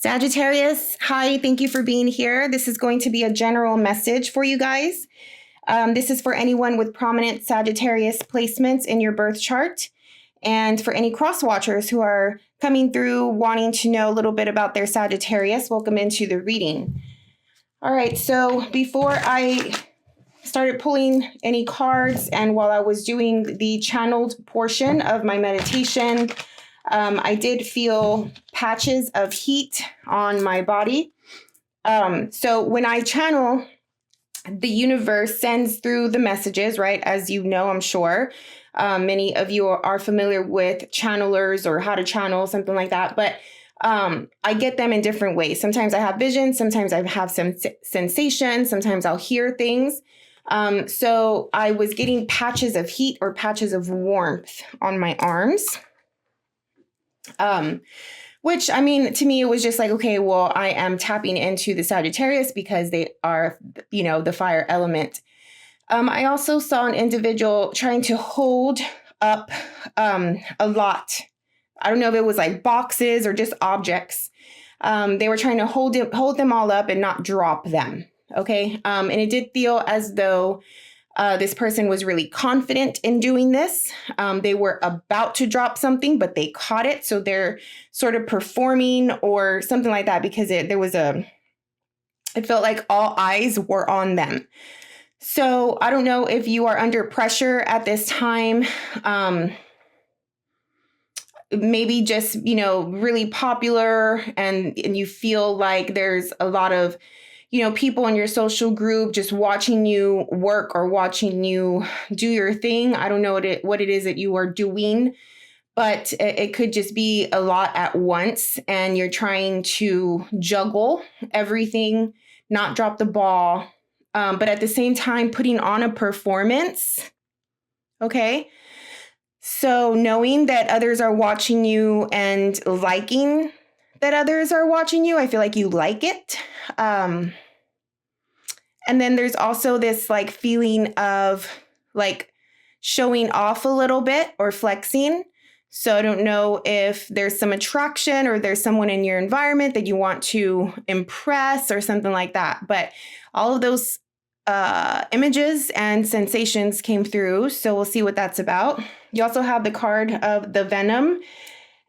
Sagittarius, hi, thank you for being here. This is going to be a general message for you guys. This is for anyone with prominent Sagittarius placements in your birth chart, and for any cross watchers who are coming through wanting to know a little bit about their Sagittarius. Welcome into the reading. All right, so before I started pulling any cards and while I was doing the channeled portion of my meditation, I did feel patches of heat on my body. So when I channel, the universe sends through the messages, right? As you know, I'm sure many of you are familiar with channelers or how to channel, something like that. But I get them in different ways. Sometimes I have visions, sometimes I have some sensations, sometimes I'll hear things. So I was getting patches of heat or patches of warmth on my arms. Which, I mean, to me, it was just like, okay, well, I am tapping into the Sagittarius because they are, the fire element. I also saw an individual trying to hold up a lot. I don't know if it was like boxes or just objects. They were trying to hold them all up and not drop them. Okay. And it did feel as though this person was really confident in doing this. They were about to drop something, but they caught it. So they're sort of performing or something like that because it felt like all eyes were on them. So I don't know if you are under pressure at this time. Maybe just, really popular and you feel like there's a lot of people in your social group just watching you work or watching you do your thing. I don't know what it is that you are doing, but it could just be a lot at once and you're trying to juggle everything, not drop the ball, but at the same time putting on a performance. Okay. So knowing that others are watching you and liking that others are watching you, I feel like you like it. And then there's also this like feeling of like showing off a little bit or flexing. So I don't know if there's some attraction or there's someone in your environment that you want to impress or something like that. But all of those images and sensations came through. So we'll see what that's about. You also have the card of the Venom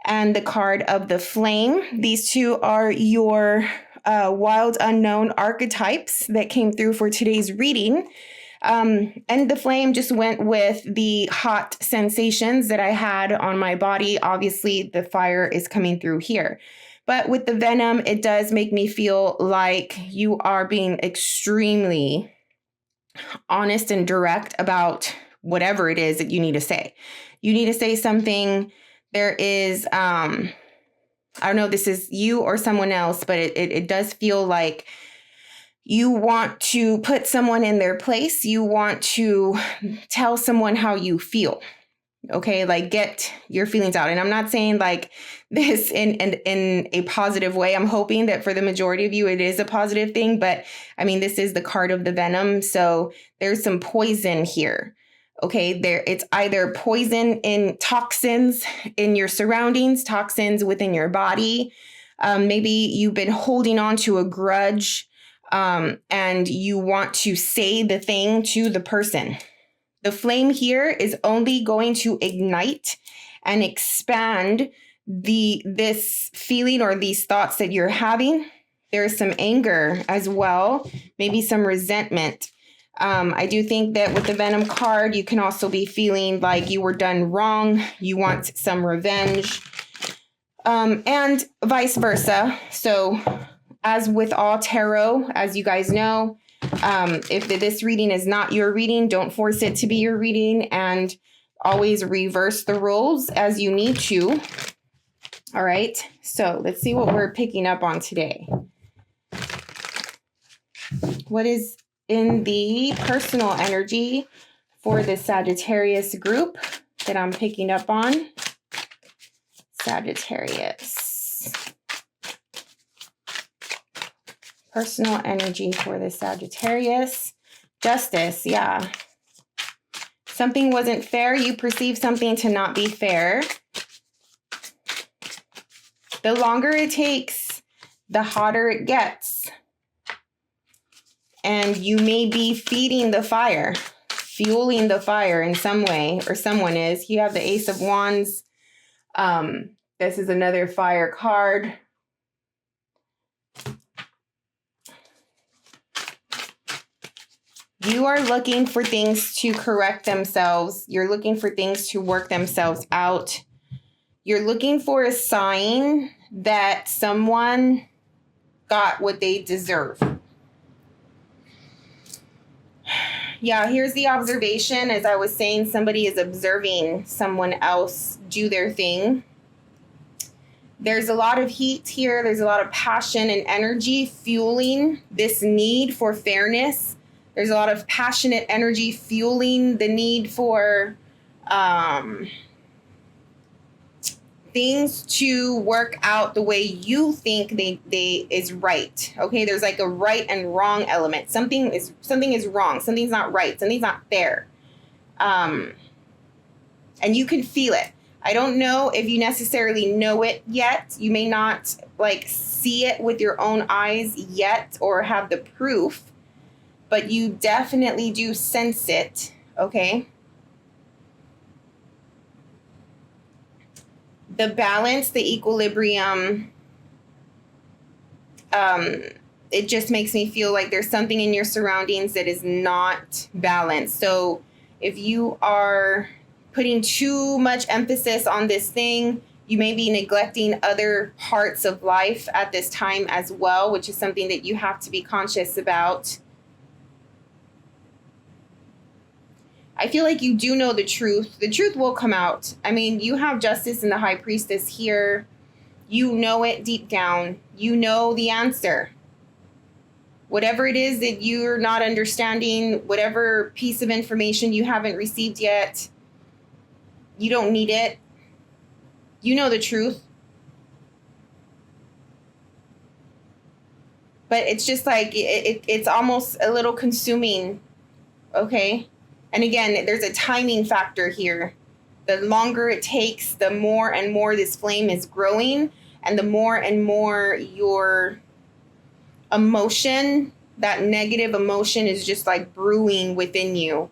and the card of the Flame. These two are your wild unknown archetypes that came through for today's reading. And the Flame just went with the hot sensations that I had on my body. Obviously, the fire is coming through here. But with the Venom, it does make me feel like you are being extremely honest and direct about whatever it is that you need to say. You need to say something. There is, I don't know if this is you or someone else, but it does feel like you want to put someone in their place. You want to tell someone how you feel. Okay, like get your feelings out. And I'm not saying like this in a positive way. I'm hoping that for the majority of you, it is a positive thing. But I mean, this is the card of the Venom. So there's some poison here. Okay, it's either poison in toxins in your surroundings, toxins within your body. Maybe you've been holding on to a grudge and you want to say the thing to the person. The flame here is only going to ignite and expand this feeling or these thoughts that you're having. There's some anger as well, maybe some resentment. I do think that with the Venom card, you can also be feeling like you were done wrong. You want some revenge, and vice versa. So as with all tarot, as you guys know, if this reading is not your reading, don't force it to be your reading and always reverse the roles as you need to. All right. So let's see what we're picking up on today. What is in the personal energy for the Sagittarius group that I'm picking up on? Sagittarius. Personal energy for the Sagittarius. Justice, yeah. Something wasn't fair. You perceive something to not be fair. The longer it takes, the hotter it gets. And you may be feeding the fire, fueling the fire in some way, or someone is. You have the Ace of Wands. This is another fire card. You are looking for things to correct themselves. You're looking for things to work themselves out. You're looking for a sign that someone got what they deserve. Yeah, here's the observation. As I was saying, somebody is observing someone else do their thing. There's a lot of heat here. There's a lot of passion and energy fueling this need for fairness. There's a lot of passionate energy fueling the need for things to work out the way you think they is right. Okay, there's like a right and wrong element. Something is wrong. Something's not right. Something's not fair. And you can feel it. I don't know if you necessarily know it yet. You may not like see it with your own eyes yet or have the proof, but you definitely do sense it. Okay. The balance, the equilibrium, it just makes me feel like there's something in your surroundings that is not balanced. So if you are putting too much emphasis on this thing, you may be neglecting other parts of life at this time as well, which is something that you have to be conscious about. I feel like you do know the truth. The truth will come out. I mean, you have Justice and the High Priestess here. You know it deep down. You know the answer. Whatever it is that you're not understanding, whatever piece of information you haven't received yet, you don't need it. You know the truth. But it's just like, it's almost a little consuming, okay? And again, there's a timing factor here. The longer it takes, the more and more this flame is growing, and the more and more your emotion, that negative emotion, is just like brewing within you.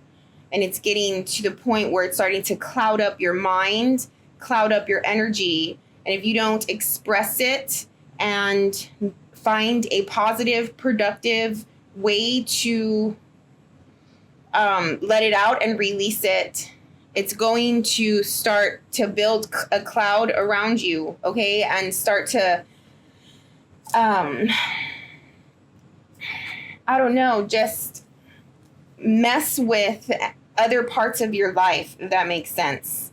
And it's getting to the point where it's starting to cloud up your mind, cloud up your energy. And if you don't express it and find a positive, productive way to let it out and release it, it's going to start to build a cloud around you, okay? And start to, I don't know, just mess with other parts of your life, if that makes sense.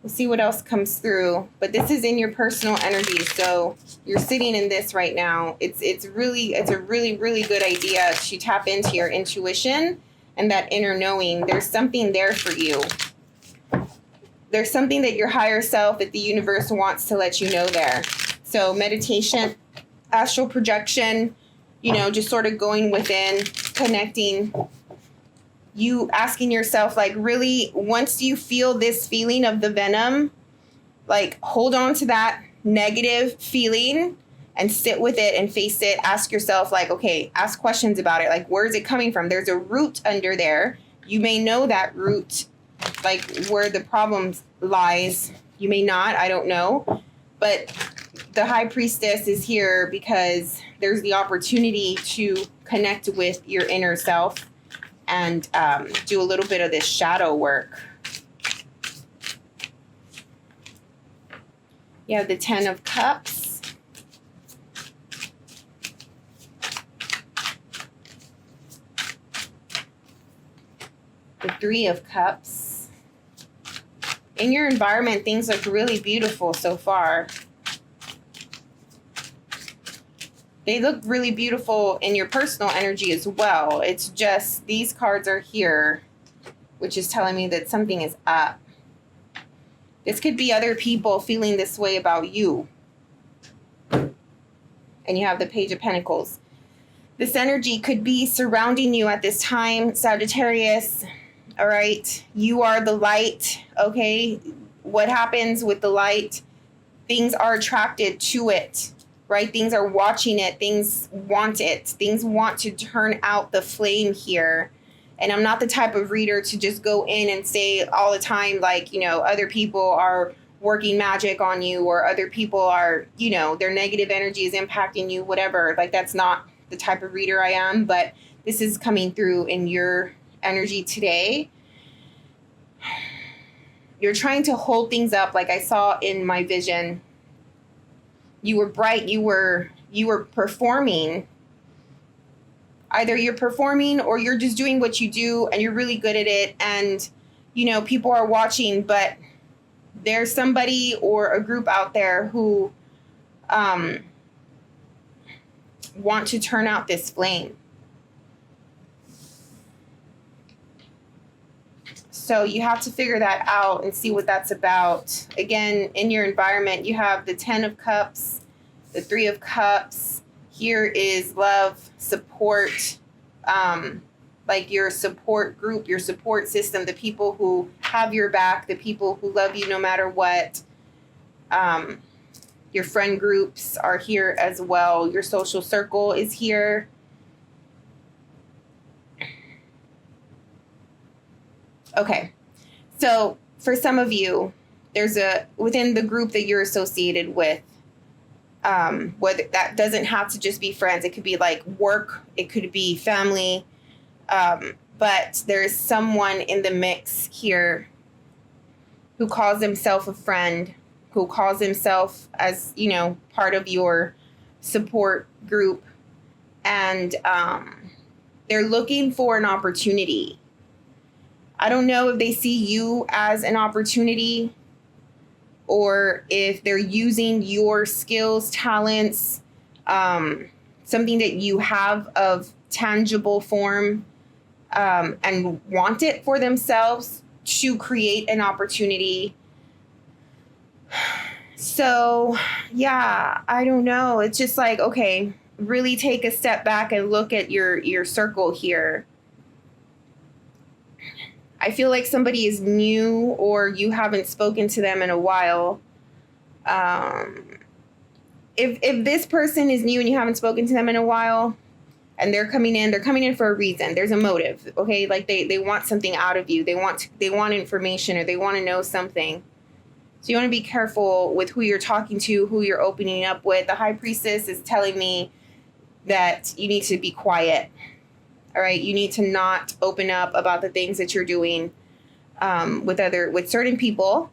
We'll see what else comes through. But this is in your personal energy, so you're sitting in this right now. It's a really good idea to tap into your intuition and that inner knowing. There's something there for you. There's something that your higher self, that the universe wants to let you know there. So meditation, astral projection, just sort of going within, connecting. You asking yourself, like, really, once you feel this feeling of the venom, like, hold on to that negative feeling and sit with it and face it. Ask yourself, like, okay, ask questions about it. Like, where is it coming from? There's a root under there. You may know that root, like, where the problem lies. You may not. I don't know. But the High Priestess is here because there's the opportunity to connect with your inner self and do a little bit of this shadow work. You have the 10 of Cups. The 3 of Cups. In your environment, things look really beautiful so far. They look really beautiful in your personal energy as well. It's just these cards are here, which is telling me that something is up. This could be other people feeling this way about you. And you have the Page of Pentacles. This energy could be surrounding you at this time, Sagittarius. All right. You are the light. Okay. what happens with the light, things are attracted to it, right? Things are watching it. Things want it. Things want to turn out the flame here. And I'm not the type of reader to just go in and say all the time, like, you know, other people are working magic on you, or other people are, you know, their negative energy is impacting you, whatever. Like, that's not the type of reader I am, but this is coming through in your energy today. You're trying to hold things up, like I saw in my vision. You were bright, you were performing. Either you're performing or you're just doing what you do and you're really good at it, and, you know, people are watching, but there's somebody or a group out there who want to turn out this flame. So you have to figure that out and see what that's about. Again, in your environment, you have the 10 of Cups, the 3 of Cups. Here is love, support, like your support group, your support system, the people who have your back, the people who love you no matter what. Your friend groups are here as well. Your social circle is here. Okay, so for some of you, there's within the group that you're associated with, whether that doesn't have to just be friends. It could be like work. It could be family. But there's someone in the mix here who calls himself a friend, who calls himself as, you know, part of your support group. And they're looking for an opportunity. I don't know if they see you as an opportunity, or if they're using your skills, talents, something that you have of tangible form, and want it for themselves to create an opportunity. So, yeah, I don't know. It's just like, okay, really take a step back and look at your circle here. I feel like somebody is new, or you haven't spoken to them in a while. If this person is new and you haven't spoken to them in a while, and they're coming in for a reason. There's a motive, okay? Like they want something out of you. They want information, or they want to know something. So you want to be careful with who you're talking to, who you're opening up with. The High Priestess is telling me that you need to be quiet. All right, you need to not open up about the things that you're doing with certain people.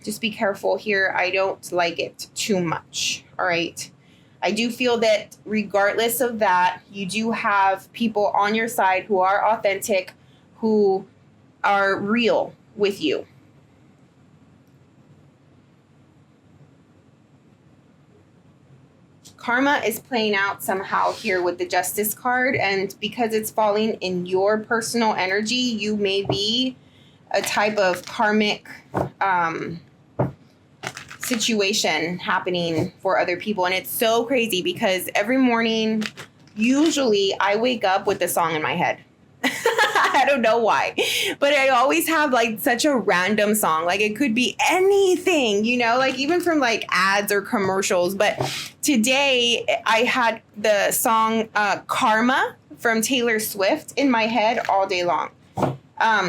Just be careful here. I don't like it too much. All right. I do feel that regardless of that, you do have people on your side who are authentic, who are real with you. Karma is playing out somehow here with the Justice card, and because it's falling in your personal energy, you may be a type of karmic situation happening for other people. And it's so crazy because every morning, usually I wake up with a song in my head. I don't know why, but I always have like such a random song. Like it could be anything, you know, like even from like ads or commercials. But today I had the song Karma from Taylor Swift in my head all day long.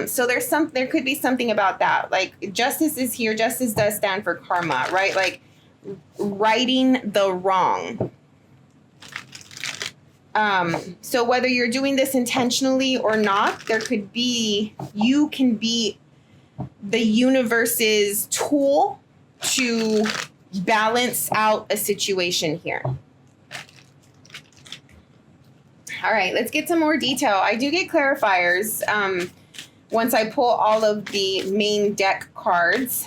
So there could be something about that. Like justice is here. Justice does stand for karma, right? Like righting the wrong. So whether you're doing this intentionally or not, you can be the universe's tool to balance out a situation here. All right, let's get some more detail. I do get clarifiers once I pull all of the main deck cards,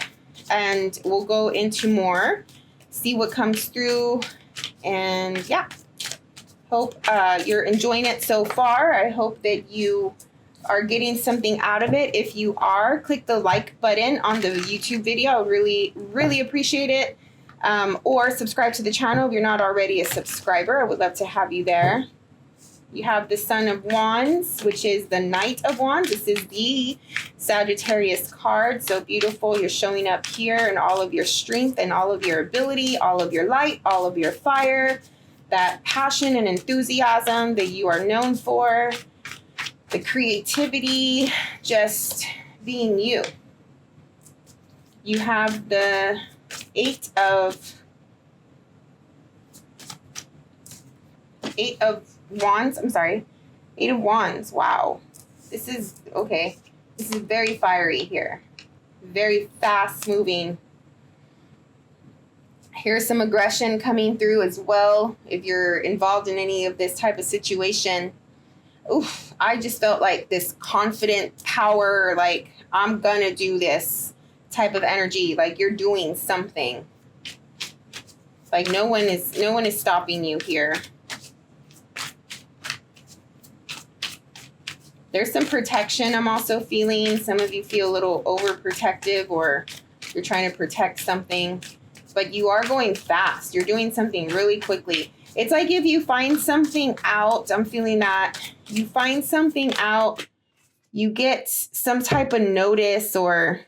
and we'll go into more, see what comes through, and yeah. Hope you're enjoying it so far. I hope that you are getting something out of it. If you are, click the like button on the YouTube video. I really, really appreciate it. Or subscribe to the channel if you're not already a subscriber. I would love to have you there. You have the Son of Wands, which is the Knight of Wands. This is the Sagittarius card. So beautiful. You're showing up here in all of your strength and all of your ability, all of your light, all of your fire, that passion and enthusiasm that you are known for, the creativity, just being you. You have the Eight of Wands. I'm sorry. Eight of Wands. Wow. This is, okay. This is very fiery here. Very fast moving. Here's some aggression coming through as well. If you're involved in any of this type of situation. Oof. I just felt like this confident power, like I'm gonna do this type of energy. Like you're doing something. Like no one is stopping you here. There's some protection I'm also feeling. Some of you feel a little overprotective or you're trying to protect something, but you are going fast. You're doing something really quickly. It's like if you find something out, I'm feeling that you find something out, you get some type of notice or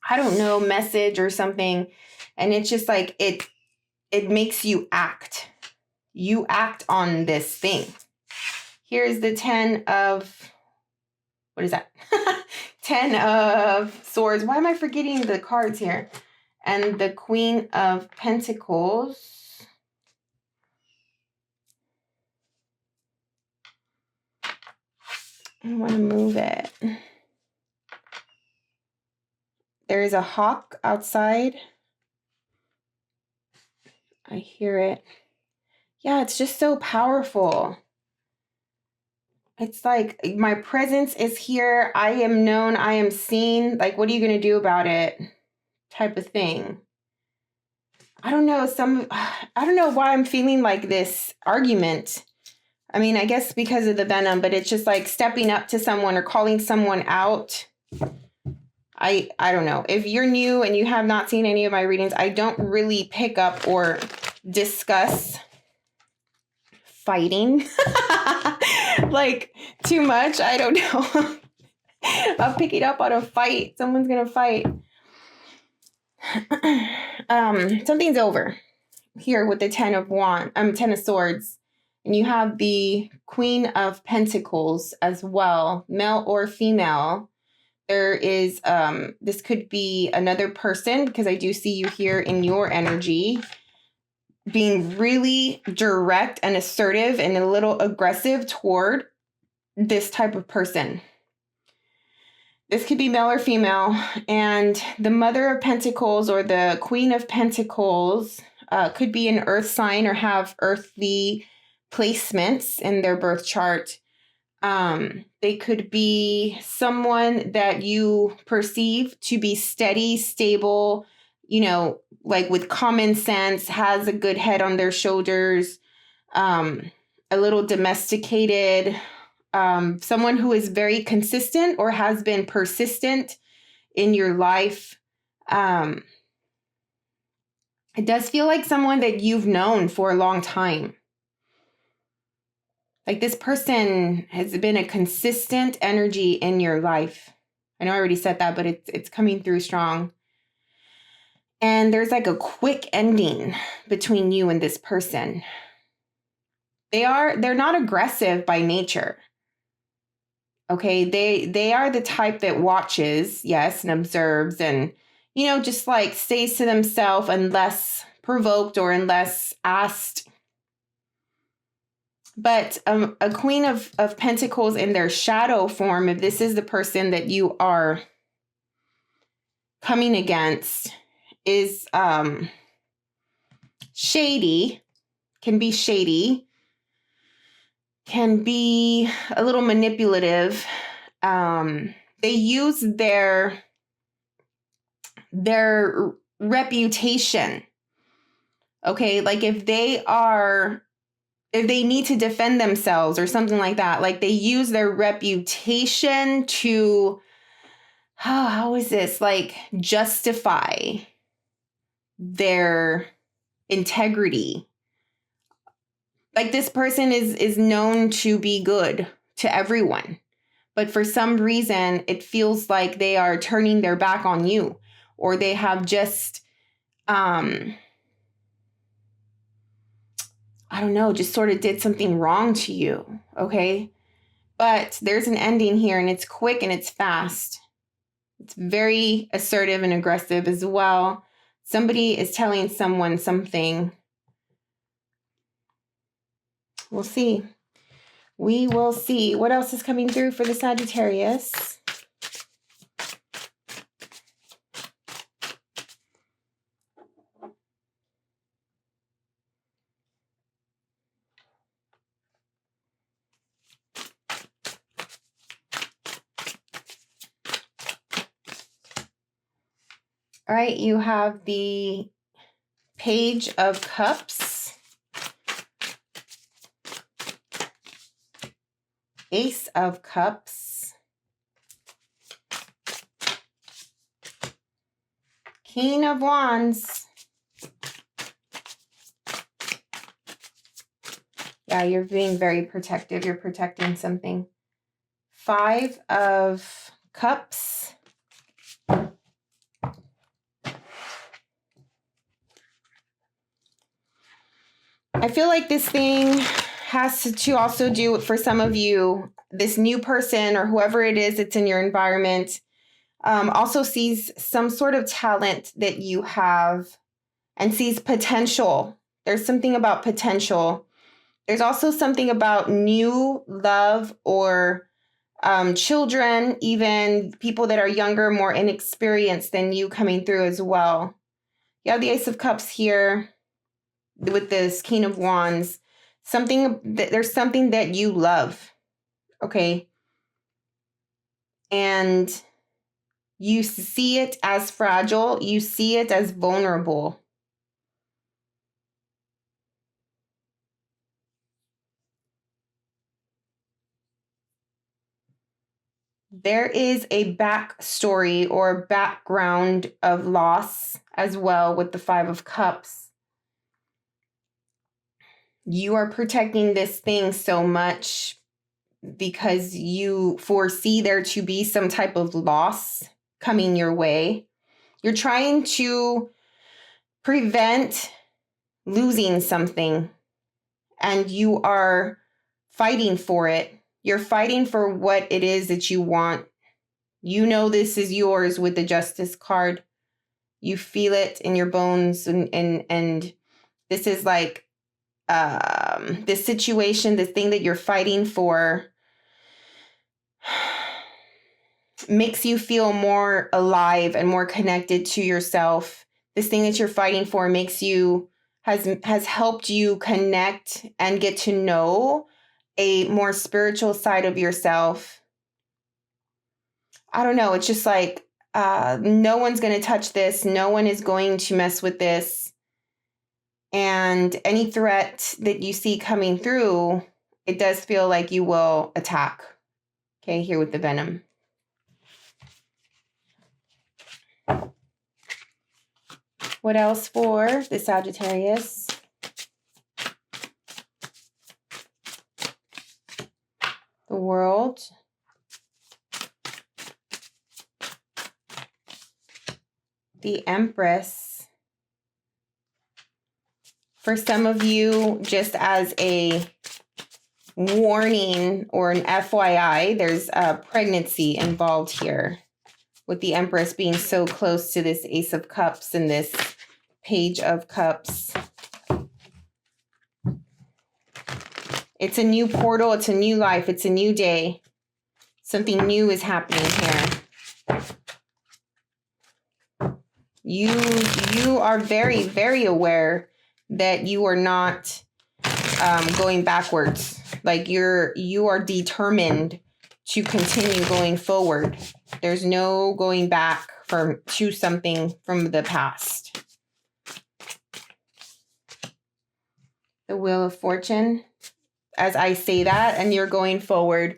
I don't know, message or something. And it's just like, it makes you act. You act on this thing. Here's the 10 of, what is that? 10 of Swords. Why am I forgetting the cards here? And the Queen of Pentacles. I want to move it. There is a hawk outside. I hear it. Yeah, it's just so powerful. It's like my presence is here. I am known. I am seen. Like, what are you going to do about it? Type of thing. I don't know. I don't know why I'm feeling like this argument. I mean, I guess because of the venom, but it's just like stepping up to someone or calling someone out. I don't know. If you're new and you have not seen any of my readings, I don't really pick up or discuss fighting like too much. I don't know. I'll pick it up on a fight. Someone's gonna fight. Something's over here with the 10 of Swords. And you have the Queen of Pentacles as well, male or female. There is, this could be another person because I do see you here in your energy being really direct and assertive and a little aggressive toward this type of person. This could be male or female. And the Mother of Pentacles or the Queen of Pentacles could be an earth sign or have earthly placements in their birth chart. They could be someone that you perceive to be steady, stable, you know, like with common sense, has a good head on their shoulders, a little domesticated, someone who is very consistent or has been persistent in your life. It does feel like someone that you've known for a long time. Like this person has been a consistent energy in your life. I know I already said that, but it's coming through strong. And there's like a quick ending between you and this person. They're not aggressive by nature. Okay, they are the type that watches, yes, and observes and, you know, just like stays to themselves unless provoked or unless asked. But a Queen of Pentacles in their shadow form, if this is the person that you are coming against, is shady, can be a little manipulative. They use their reputation. Okay, like if they need to defend themselves or something like that, like they use their reputation to, how is this, like justify their integrity. like this person is known to be good to everyone. But for some reason, it feels like they are turning their back on you, or they have just, I don't know, just sort of did something wrong to you. Okay. But there's an ending here, and it's quick and it's fast. It's very assertive and aggressive as well. Somebody is telling someone something. We'll see. We will see. What else is coming through for the Sagittarius? All right, you have the Page of Cups, Ace of Cups, King of Wands. Yeah, you're being very protective. You're protecting something. Five of Cups. I feel like this thing has to also do, for some of you, this new person or whoever it is that's in your environment also sees some sort of talent that you have and sees potential. There's something about potential. There's also something about new love or children, even people that are younger, more inexperienced than you coming through as well. You have the Ace of Cups here with this King of Wands. There's something that you love, okay? And you see it as fragile. You see it as vulnerable. There is a backstory or background of loss as well with the Five of Cups. You are protecting this thing so much because you foresee there to be some type of loss coming your way. You're trying to prevent losing something, and you are fighting for it. You're fighting for what it is that you want. You know this is yours with the Justice card. You feel it in your bones, and this is like this situation, this thing that you're fighting for makes you feel more alive and more connected to yourself. This thing that you're fighting for has helped you connect and get to know a more spiritual side of yourself. I don't know. It's just like no one's going to touch this. No one is going to mess with this. And any threat that you see coming through, it does feel like you will attack. Okay, here with the venom. What else for the Sagittarius? The World. The Empress. For some of you, just as a warning or an FYI, there's a pregnancy involved here with the Empress being so close to this Ace of Cups and this Page of Cups. It's a new portal. It's a new life. It's a new day. Something new is happening here. You are very, very aware that you are not going backwards. Like you are determined to continue going forward. There's no going back to something from the past. The Wheel of Fortune. As I say that, and you're going forward,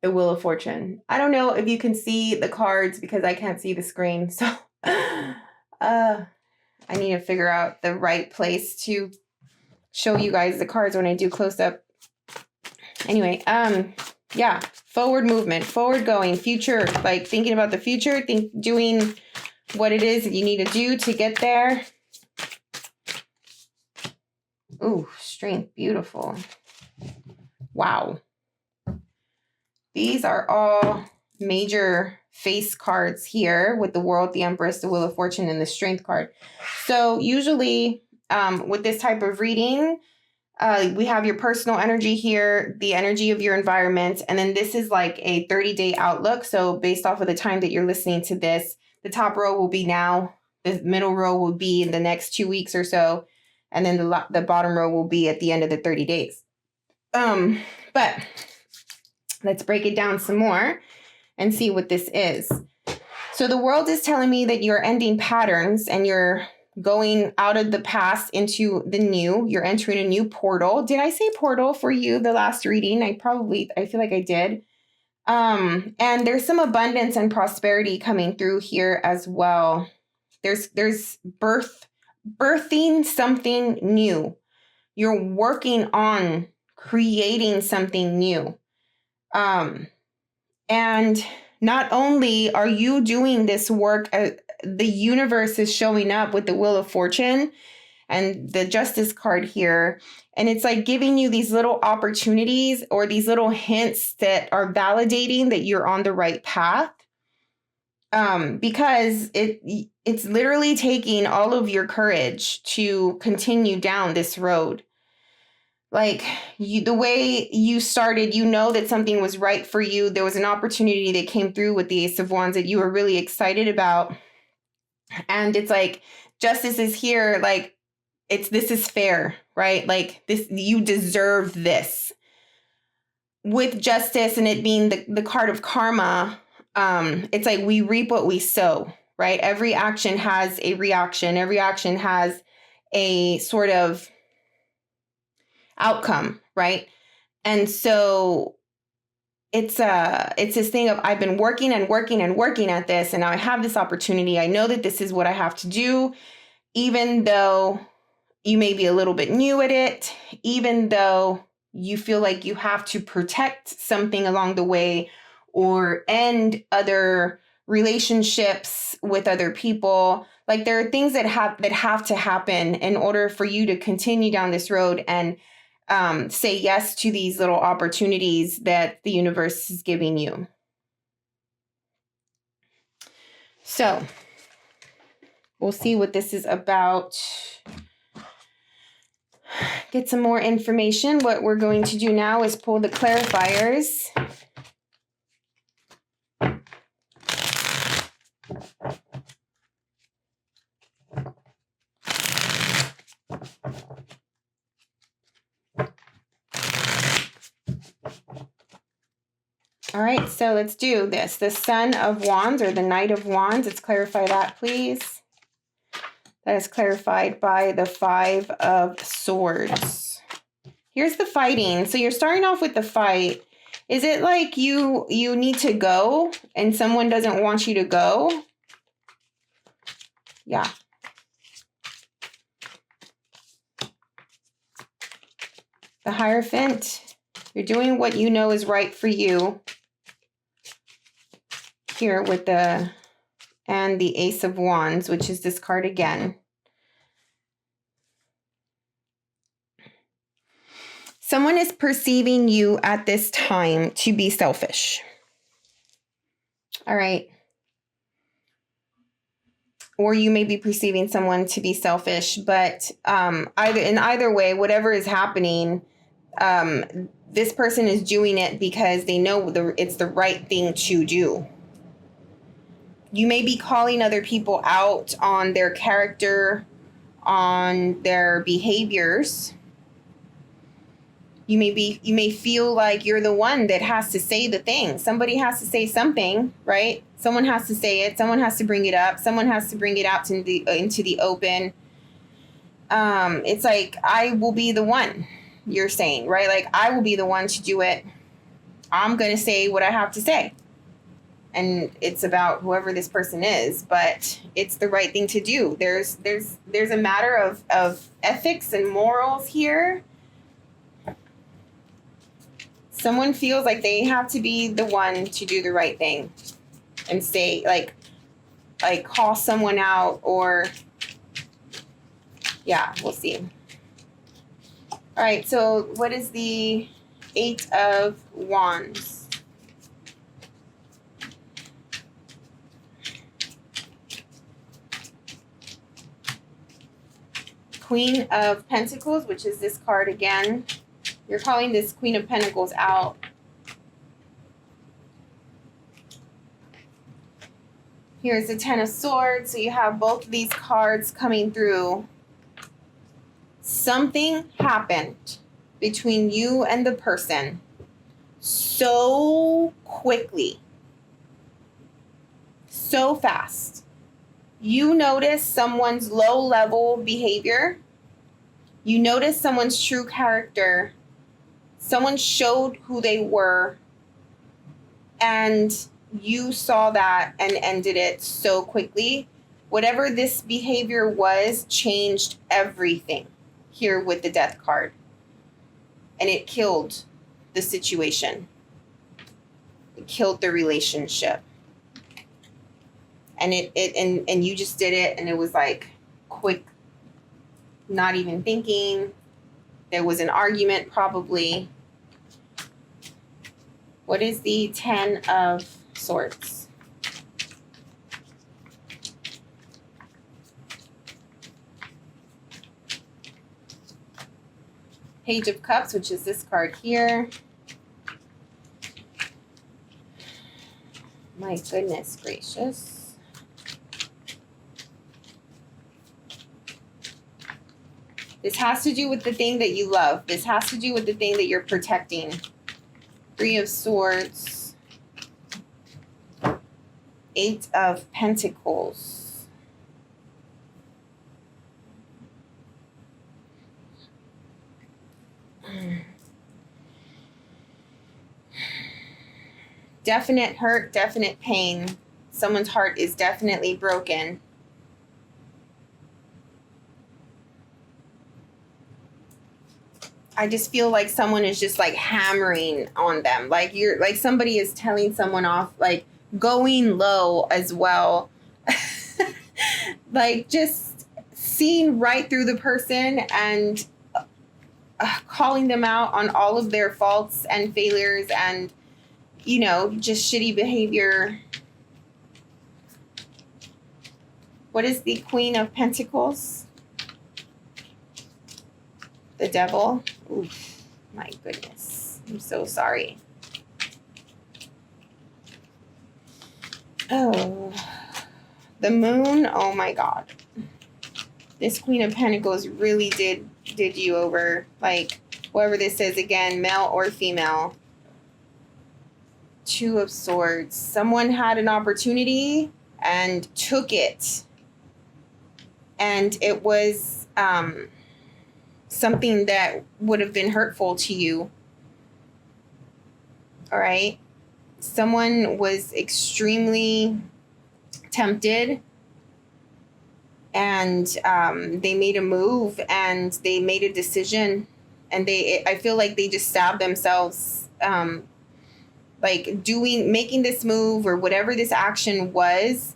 the Wheel of Fortune. I don't know if you can see the cards because I can't see the screen. So I need to figure out the right place to show you guys the cards when I do close up. Anyway, yeah, forward movement, forward going, future, like thinking about the future, doing what it is that you need to do to get there. Ooh, strength, beautiful. Wow. These are all major face cards here with the World, the Empress, the Wheel of Fortune, and the Strength card. So usually with this type of reading, we have your personal energy here, the energy of your environment, and then this is like a 30-day outlook. So based off of the time that you're listening to this, the top row will be now, the middle row will be in the next 2 weeks or so, and then the bottom row will be at the end of the 30 days. But let's break it down some more and see what this is. So the world is telling me that you're ending patterns and you're going out of the past into the new. You're entering a new portal. Did I say portal for you the last reading? I feel like I did. And there's some abundance and prosperity coming through here as well. There's birthing something new. You're working on creating something new. And not only are you doing this work, the universe is showing up with the Wheel of Fortune and the Justice card here. And it's like giving you these little opportunities or these little hints that are validating that you're on the right path. Because it's literally taking all of your courage to continue down this road. Like the way you started, you know that something was right for you. There was an opportunity that came through with the Ace of Wands that you were really excited about. And it's like, justice is here. Like this is fair, right? Like this, you deserve this. With justice and it being the card of karma, it's like we reap what we sow, right? Every action has a reaction. Every action has a sort of outcome, right? And so it's this thing of I've been working and working and working at this, and now I have this opportunity. I know that this is what I have to do, even though you may be a little bit new at it, even though you feel like you have to protect something along the way or end other relationships with other people. Like there are things that have to happen in order for you to continue down this road and say yes to these little opportunities that the universe is giving you. So we'll see what this is about. Get some more information. What we're going to do now is pull the clarifiers. All right, so let's do this. The Son of Wands or the Knight of Wands. Let's clarify that, please. That is clarified by the Five of Swords. Here's the fighting. So you're starting off with the fight. Is it like you need to go and someone doesn't want you to go? Yeah. The Hierophant. You're doing what you know is right for you. Here with the Ace of Wands, which is this card again. Someone is perceiving you at this time to be selfish. All right. Or you may be perceiving someone to be selfish, but either way, whatever is happening, this person is doing it because they know it's the right thing to do. You may be calling other people out on their character, on their behaviors. You may feel like you're the one that has to say the thing. Somebody has to say something, right? Someone has to say it. Someone has to bring it up. Someone has to bring it out into the open. It's like, I will be the one, you're saying, right? Like, I will be the one to do it. I'm going to say what I have to say. and it's about whoever this person is, but it's the right thing to do. There's a matter of ethics and morals here. Someone feels like they have to be the one to do the right thing and say, like call someone out, or yeah, we'll see. All right, so what is the 8 of Wands? Queen of Pentacles, which is this card again. You're calling this Queen of Pentacles out. Here's the 10 of Swords. So you have both of these cards coming through. Something happened between you and the person so quickly, so fast. You notice someone's low-level behavior. You notice someone's true character. Someone showed who they were, and you saw that and ended it so quickly. Whatever this behavior was changed everything here with the Death card. And it killed the situation. It killed the relationship. And and you just did it, and it was like quick, not even thinking. There was an argument probably. What is the 10 of Swords? Page of Cups, which is this card here. My goodness gracious. This has to do with the thing that you love. This has to do with the thing that you're protecting. 3 of Swords. 8 of Pentacles. Definite hurt, definite pain. Someone's heart is definitely broken. I just feel like someone is just like hammering on them. Like you're like somebody is telling someone off, like going low as well. Like just seeing right through the person and calling them out on all of their faults and failures and, you know, just shitty behavior. What is the Queen of Pentacles? The Devil. Oof, my goodness. I'm so sorry. Oh, the Moon. Oh my God. This Queen of Pentacles really did you over. Like, whoever this is, again, male or female. 2 of Swords. Someone had an opportunity and took it. And it was something that would have been hurtful to you. All right. Someone was extremely tempted, and they made a move and they made a decision, and I feel like they just stabbed themselves, like making this move or whatever this action was.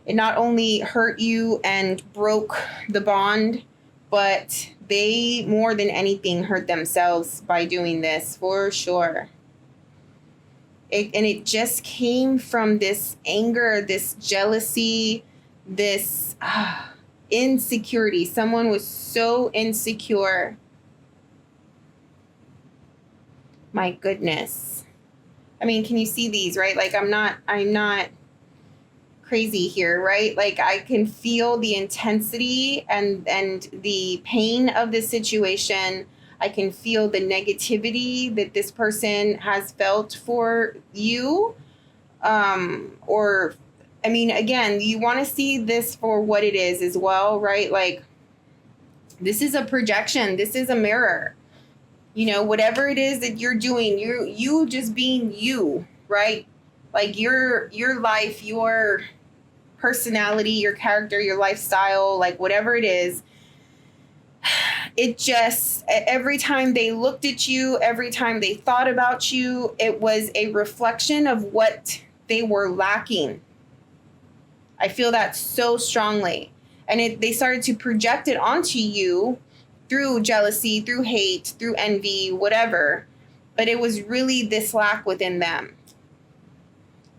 It not only hurt you and broke the bond, but they, more than anything, hurt themselves by doing this, for sure. And it just came from this anger, this jealousy, this insecurity. Someone was so insecure. My goodness. I mean, can you see these, right? Like, I'm not crazy here, right? Like, I can feel the intensity and the pain of the situation. I can feel the negativity that this person has felt for you. Or, I mean, again, you want to see this for what it is as well, right? Like, this is a projection. This is a mirror. You know, whatever it is that you're doing, you just being you, right? Like your life, your personality, your character, your lifestyle, like whatever it is, it just, every time they looked at you, every time they thought about you, it was a reflection of what they were lacking. I feel that so strongly. And they started to project it onto you through jealousy, through hate, through envy, whatever. But it was really this lack within them.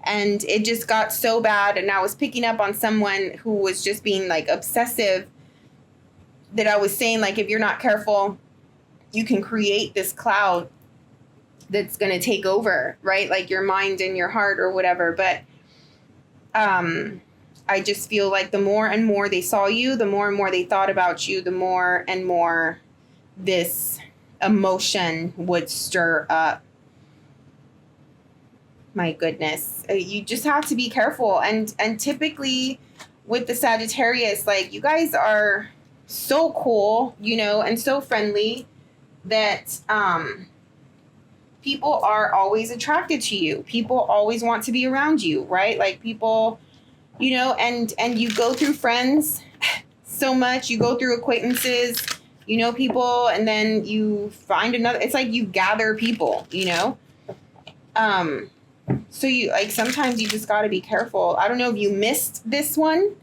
And it just got so bad. And I was picking up on someone who was just being like obsessive, that I was saying, like, if you're not careful, you can create this cloud that's going to take over, right? Like your mind and your heart or whatever. But I just feel like the more and more they saw you, the more and more they thought about you, the more and more this emotion would stir up. My goodness. You just have to be careful. And typically with the Sagittarius, like, you guys are so cool, you know, and so friendly that people are always attracted to you. People always want to be around you, right? Like people, you know, and you go through friends so much, you go through acquaintances, you know, people, and then you find another, it's like you gather people, you know? So you, like, sometimes you just got to be careful. I don't know if you missed this one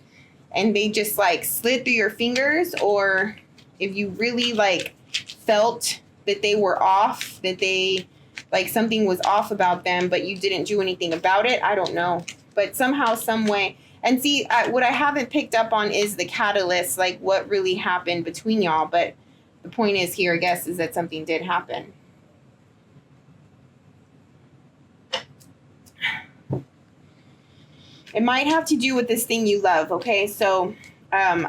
and they just like slid through your fingers, or if you really like felt that they were off, that they, like, something was off about them, but you didn't do anything about it. I don't know. But somehow, some way. And see, what I haven't picked up on is the catalyst, like what really happened between y'all. But the point is here, I guess, is that something did happen. It might have to do with this thing you love, okay? So I'm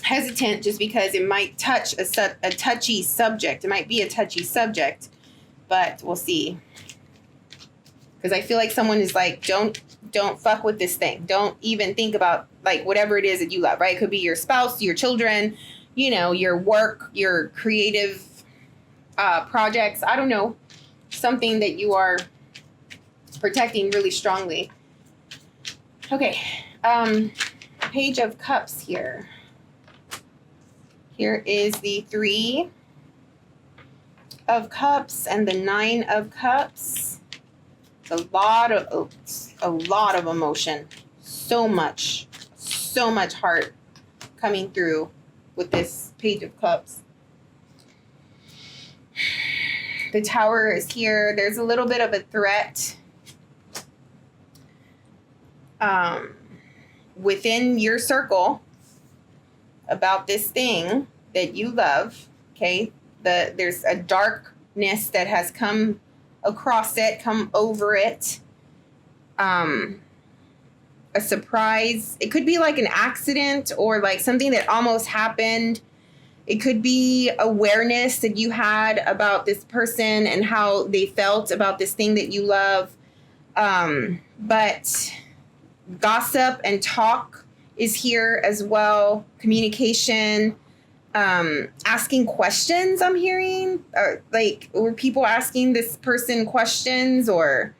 hesitant just because it might touch a touchy subject. It might be a touchy subject, but we'll see. Because I feel like someone is like, don't fuck with this thing. Don't even think about, like, whatever it is that you love, right? It could be your spouse, your children, you know, your work, your creative projects. I don't know. Something that you are protecting really strongly. Okay. Page of Cups here. Here is the 3 of Cups and the 9 of Cups. It's a lot of emotion. So much heart coming through with this Page of Cups. The Tower is here. There's a little bit of a threat within your circle about this thing that you love. Okay, there's a darkness that has come across it, come over it. A surprise. It could be like an accident or like something that almost happened. It could be awareness that you had about this person and how they felt about this thing that you love. But gossip and talk is here as well. Communication, asking questions, I'm hearing. Were people asking this person questions, or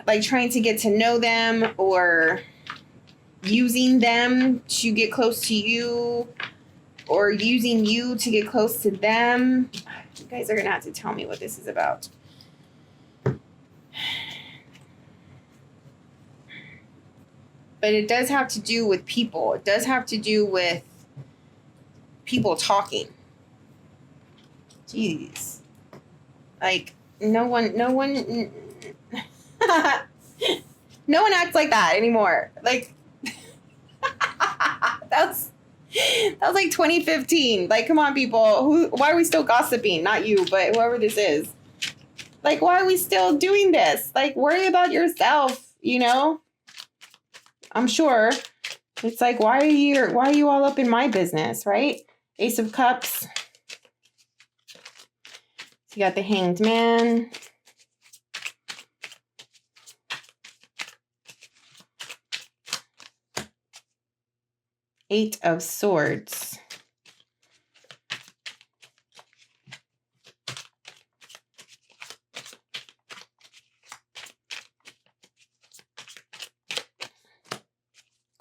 like trying to get to know them, or using them to get close to you, or using you to get close to them. You guys are going to have to tell me what this is about. But it does have to do with people. It does have to do with people talking. Jeez. Like, no one no one acts like that anymore. Like, that was like 2015. Like, come on, people. Why are we still gossiping? Not you, but whoever this is. Like, why are we still doing this? Like, worry about yourself, you know? I'm sure it's like, why are you all up in my business, right? Ace of Cups. So you got the Hanged Man. Eight of Swords.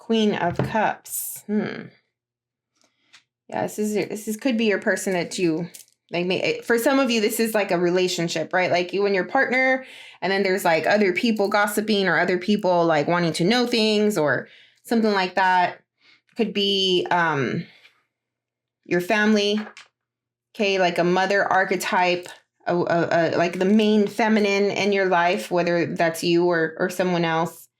Queen of Cups. Yeah, this could be your person that you like. For some of you, this is like a relationship, right? Like you and your partner, and then there's like other people gossiping or other people like wanting to know things or something like that. Could be your family, okay, like a mother archetype, like the main feminine in your life, whether that's you or someone else.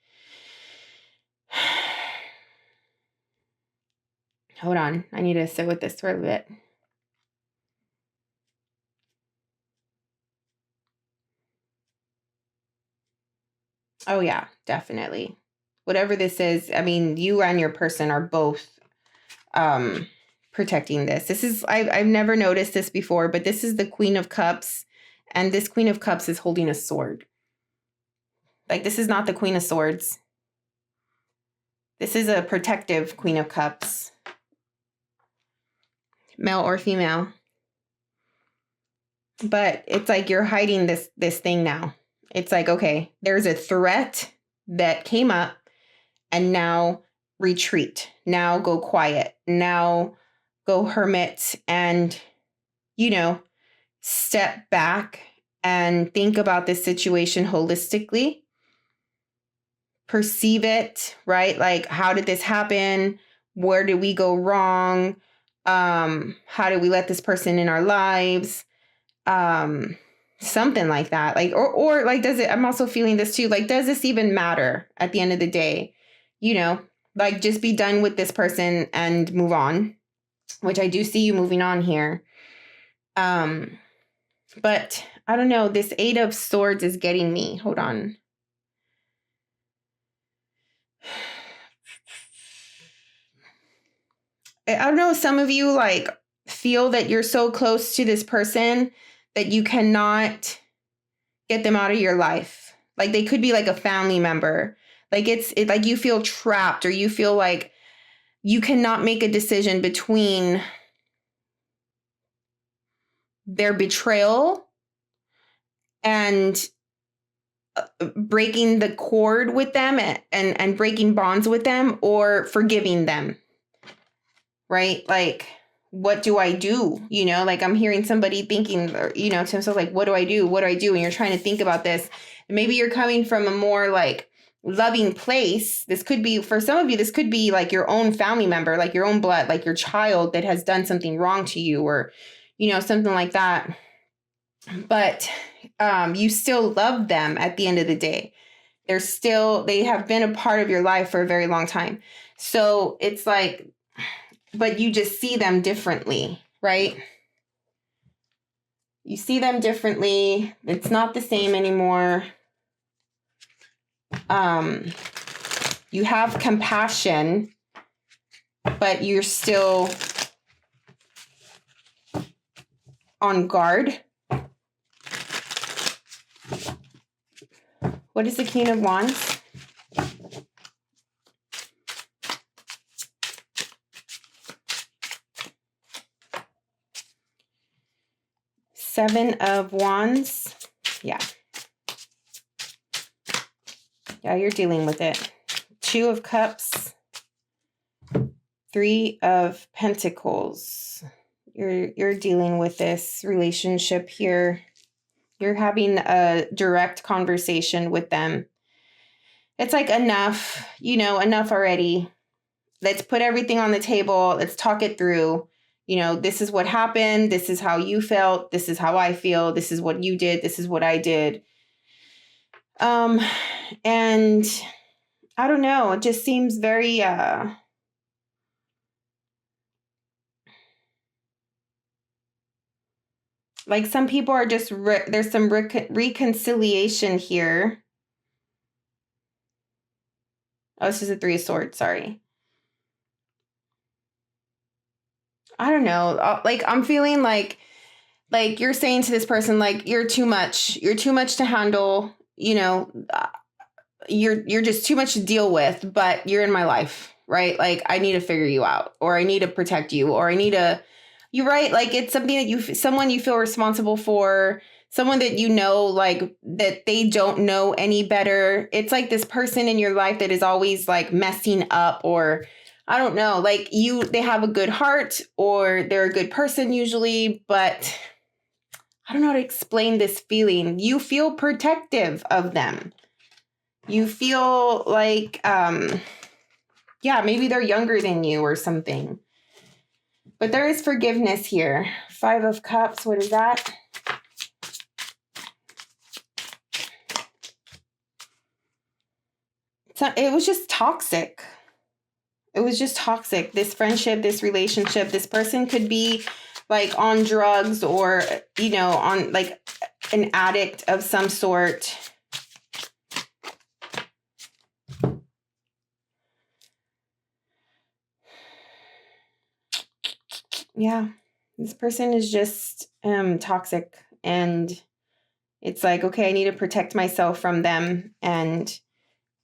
Hold on, I need to sit with this for a bit. Oh yeah, definitely. Whatever this is, I mean, you and your person are both protecting this. This is, I've never noticed this before, but this is the Queen of Cups, and this Queen of Cups is holding a sword. Like, this is not the Queen of Swords. This is a protective Queen of Cups. Male or female. But it's like you're hiding this thing now. It's like, okay, there's a threat that came up, and now retreat. Now go quiet. Now go hermit and, step back and think about this situation holistically. Perceive it, right? Like, how did this happen? Where did we go wrong? How did we let this person in our lives? Something like that. Like, or like, does it, I'm also feeling this too. Like, does this even matter at the end of the day? Like, just be done with this person and move on, which I do see you moving on here. But I don't know, this 8 of Swords is getting me. Hold on. I don't know, some of you like feel that you're so close to this person that you cannot get them out of your life. Like, they could be like a family member. Like, it's like you feel trapped, or you feel like you cannot make a decision between their betrayal and breaking the cord with them and breaking bonds with them, or forgiving them. Right? Like, what do I do? Like, I'm hearing somebody thinking, to himself, like, what do I do? What do I do? And you're trying to think about this. And maybe you're coming from a more like loving place. This could be, for some of you, this could be like your own family member, like your own blood, like your child that has done something wrong to you, or, something like that. But you still love them at the end of the day. They have been a part of your life for a very long time. So it's like, but you just see them differently, right? You see them differently. It's not the same anymore. You have compassion, but you're still on guard. What is the King of Wands? Seven of Wands. Yeah, you're dealing with it. 2 of Cups. 3 of Pentacles. You're dealing with this relationship here. You're having a direct conversation with them. It's like, enough, enough already. Let's put everything on the table. Let's talk it through. This is what happened. This is how you felt. This is how I feel. This is what you did. This is what I did. And I don't know. It just seems very, like some people are just, there's some reconciliation here. Oh, this is a 3 of Swords. Sorry. I don't know. Like, I'm feeling like you're saying to this person, like, you're too much to handle, you're just too much to deal with, but you're in my life, right? Like, I need to figure you out, or I need to protect you, or you're right. Like, it's something that someone you feel responsible for, someone that you know, like that they don't know any better. It's like this person in your life that is always like messing up, or I don't know, like they have a good heart or they're a good person usually, but I don't know how to explain this feeling. You feel protective of them. You feel like, yeah, maybe they're younger than you or something. But there is forgiveness here. 5 of Cups, what is that? So it was just toxic. It was just toxic. This friendship, this relationship, this person could be like on drugs or, you know, on like an addict of some sort. Yeah, this person is just toxic, and it's like, okay, I need to protect myself from them and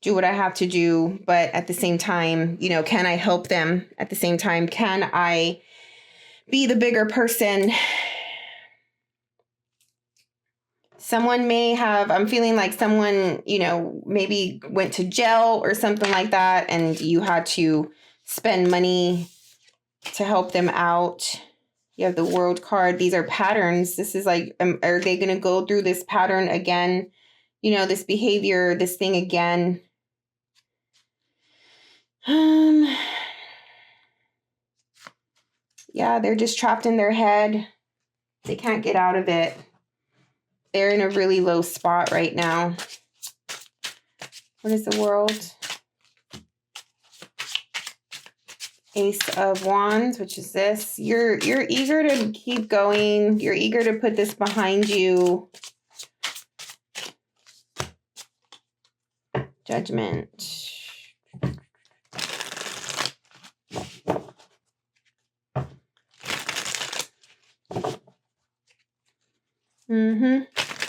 do what I have to do. But at the same time, you know, can I help them? At the same time, can I be the bigger person? Someone may have, I'm feeling like someone, you know, maybe went to jail or something like that, and you had to spend money to help them out. You have the World card. These are patterns. This is like, are they going to go through this pattern again? You know, this behavior, this thing again. Yeah, they're just trapped in their head. They can't get out of it. They're in a really low spot right now. What is the World? Ace of Wands, which is this. You're eager to keep going. You're eager to put this behind you. Judgment.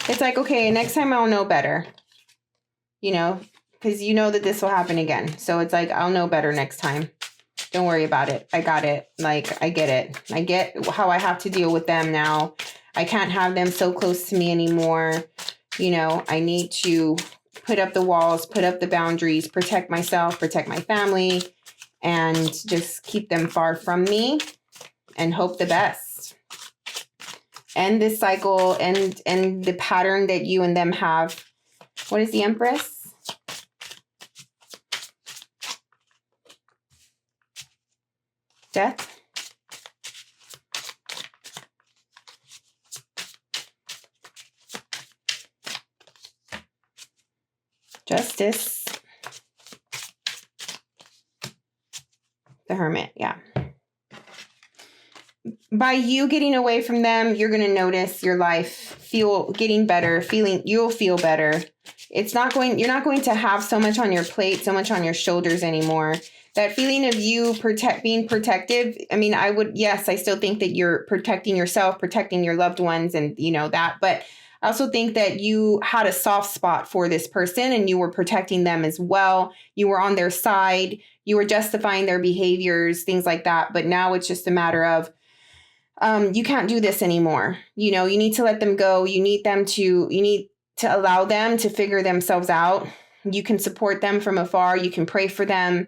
It's like, okay, next time I'll know better. You know, because you know that this will happen again. So it's like, I'll know better next time. Don't worry about it. I got it. Like, I get it. I get how I have to deal with them now. I can't have them so close to me anymore. You know, I need to put up the walls, put up the boundaries, protect myself, protect my family, and just keep them far from me and hope the best. End this cycle and the pattern that you and them have. What is the Empress? Death. Justice. The Hermit, yeah. By you getting away from them, you're going to notice your life getting better, you'll feel better. You're not going to have so much on your plate, so much on your shoulders anymore. That feeling of you being protective. I mean, I still think that you're protecting yourself, protecting your loved ones and, you know, that. But I also think that you had a soft spot for this person and you were protecting them as well. You were on their side. You were justifying their behaviors, things like that. But now it's just a matter of, you can't do this anymore. You know, you need to let them go. You need to allow them to figure themselves out. You can support them from afar. You can pray for them,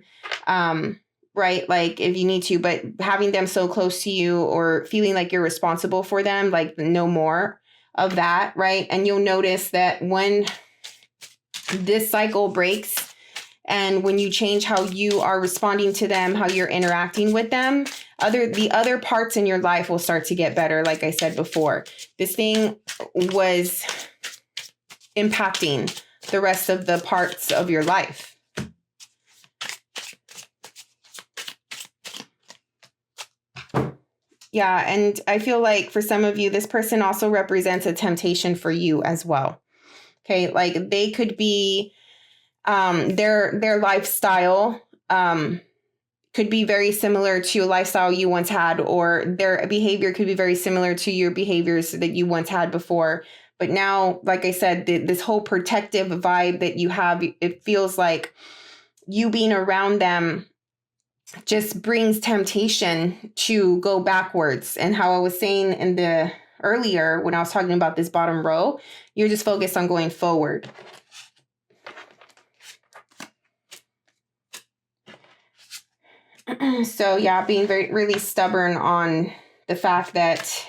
right? Like if you need to, but having them so close to you or feeling like you're responsible for them, like no more of that, right? And you'll notice that when this cycle breaks and when you change how you are responding to them, how you're interacting with them, the other parts in your life will start to get better. Like I said before, this thing was impacting the rest of the parts of your life. Yeah, and I feel like for some of you, this person also represents a temptation for you as well. Okay, like they could be, their lifestyle could be very similar to a lifestyle you once had, or their behavior could be very similar to your behaviors that you once had before. But now, like I said, this whole protective vibe that you have, it feels like you being around them just brings temptation to go backwards. And how I was saying in the earlier when I was talking about this bottom row, you're just focused on going forward. So yeah, being really stubborn on the fact that,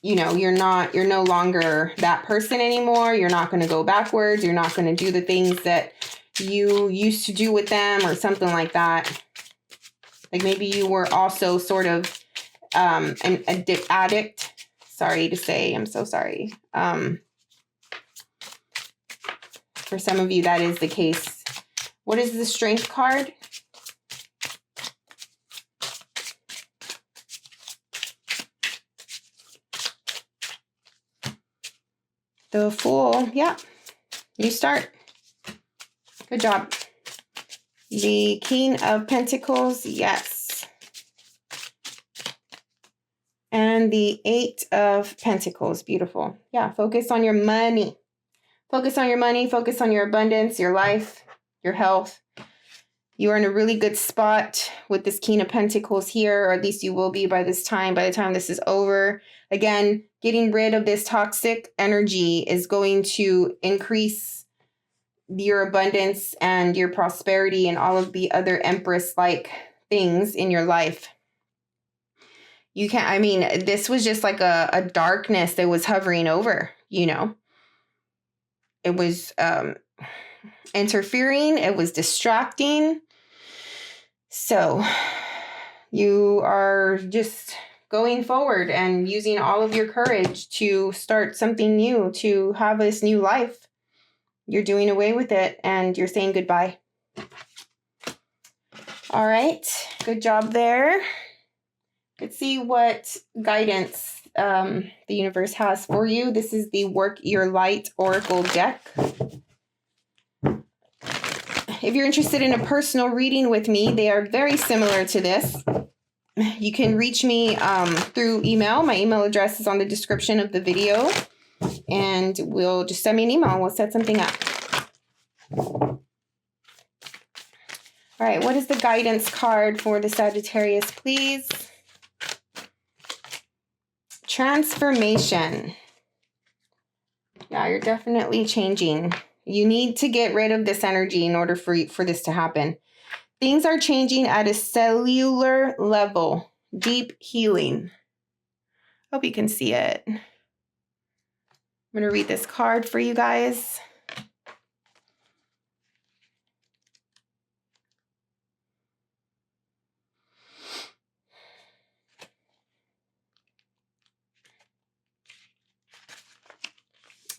you know, you're no longer that person anymore. You're not going to go backwards. You're not going to do the things that you used to do with them or something like that. Like maybe you were also sort of an addict. Sorry to say, I'm so sorry. For some of you, that is the case. What is the Strength card? The Fool. Yeah. You start. Good job. The King of Pentacles. Yes. And the Eight of Pentacles. Beautiful. Yeah. Focus on your money. Focus on your money. Focus on your abundance, your life, your health. You are in a really good spot with this King of Pentacles here, or at least you will be by the time this is over. Again, getting rid of this toxic energy is going to increase your abundance and your prosperity and all of the other Empress-like things in your life. You can't, I mean, this was just like a darkness that was hovering over, you know. It was interfering. It was distracting. So you are just going forward and using all of your courage to start something new, to have this new life. You're doing away with it and you're saying goodbye. All right. Good job there. Let's see what guidance the universe has for you. This is the Work Your Light Oracle deck. If you're interested in a personal reading with me, they are very similar to this. You can reach me through email. My email address is on the description of the video. And we'll just send me an email and we'll set something up. All right, what is the guidance card for the Sagittarius, please? Transformation. Yeah, you're definitely changing. You need to get rid of this energy in order for this to happen. Things are changing at a cellular level. Deep healing. Hope you can see it. I'm going to read this card for you guys.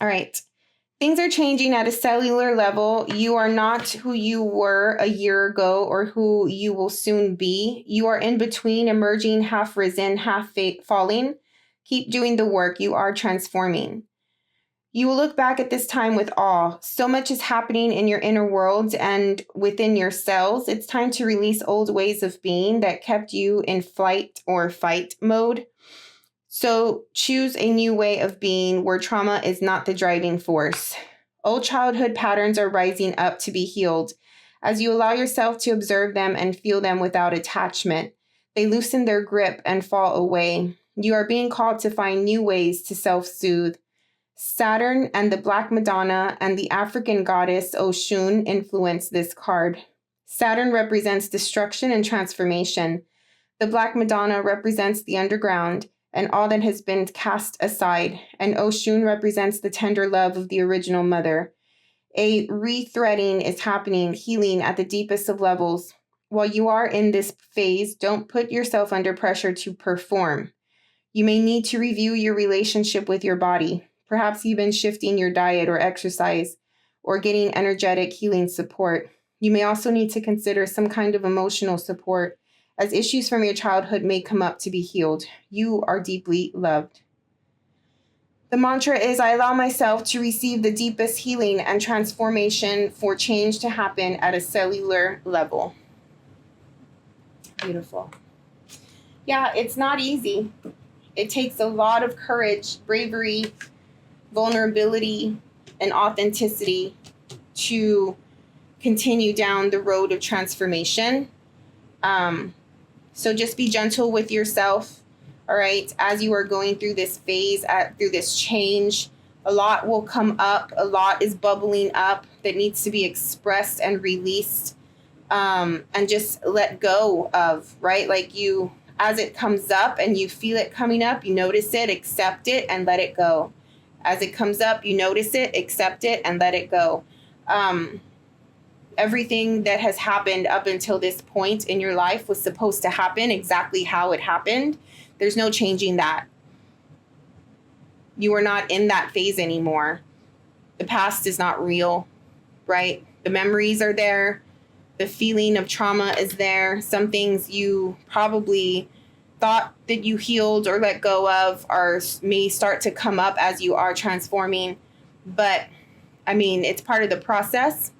All right. Things are changing at a cellular level. You are not who you were a year ago or who you will soon be. You are in between, emerging, half risen, half falling. Keep doing the work. You are transforming. You will look back at this time with awe. So much is happening in your inner world and within your cells. It's time to release old ways of being that kept you in flight or fight mode. So choose a new way of being where trauma is not the driving force. Old childhood patterns are rising up to be healed. As you allow yourself to observe them and feel them without attachment, they loosen their grip and fall away. You are being called to find new ways to self-soothe. Saturn and the Black Madonna and the African goddess Oshun influence this card. Saturn represents destruction and transformation. The Black Madonna represents the underground and all that has been cast aside, and Oshun represents the tender love of the original mother. A rethreading is happening, healing at the deepest of levels. While you are in this phase, don't put yourself under pressure to perform. You may need to review your relationship with your body. Perhaps even shifting your diet or exercise, or getting energetic healing support. You may also need to consider some kind of emotional support, as issues from your childhood may come up to be healed. You are deeply loved. The mantra is, I allow myself to receive the deepest healing and transformation for change to happen at a cellular level. Beautiful. Yeah, it's not easy. It takes a lot of courage, bravery, vulnerability, and authenticity to continue down the road of transformation. So just be gentle with yourself. All right. As you are going through this phase, through this change, a lot will come up. A lot is bubbling up that needs to be expressed and released, and just let go of, right? Like you, as it comes up and you feel it coming up, you notice it, accept it, and let it go. As it comes up, you notice it, accept it, and let it go. Everything that has happened up until this point in your life was supposed to happen exactly how it happened. There's no changing that. You are not in that phase anymore. The past is not real, right? The memories are there. The feeling of trauma is there. Some things you probably thought that you healed or let go of may start to come up as you are transforming. But I mean, it's part of the process.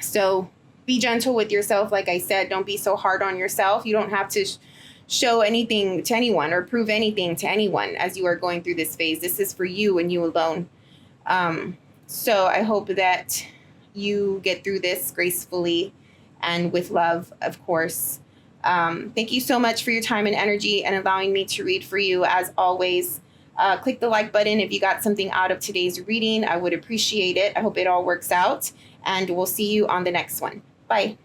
So be gentle with yourself. Like I said, don't be so hard on yourself. You don't have to show anything to anyone or prove anything to anyone as you are going through this phase. This is for you and you alone. So I hope that you get through this gracefully and with love, of course. Thank you so much for your time and energy and allowing me to read for you as always. Click the like button if you got something out of today's reading. I would appreciate it. I hope it all works out, and we'll see you on the next one. Bye.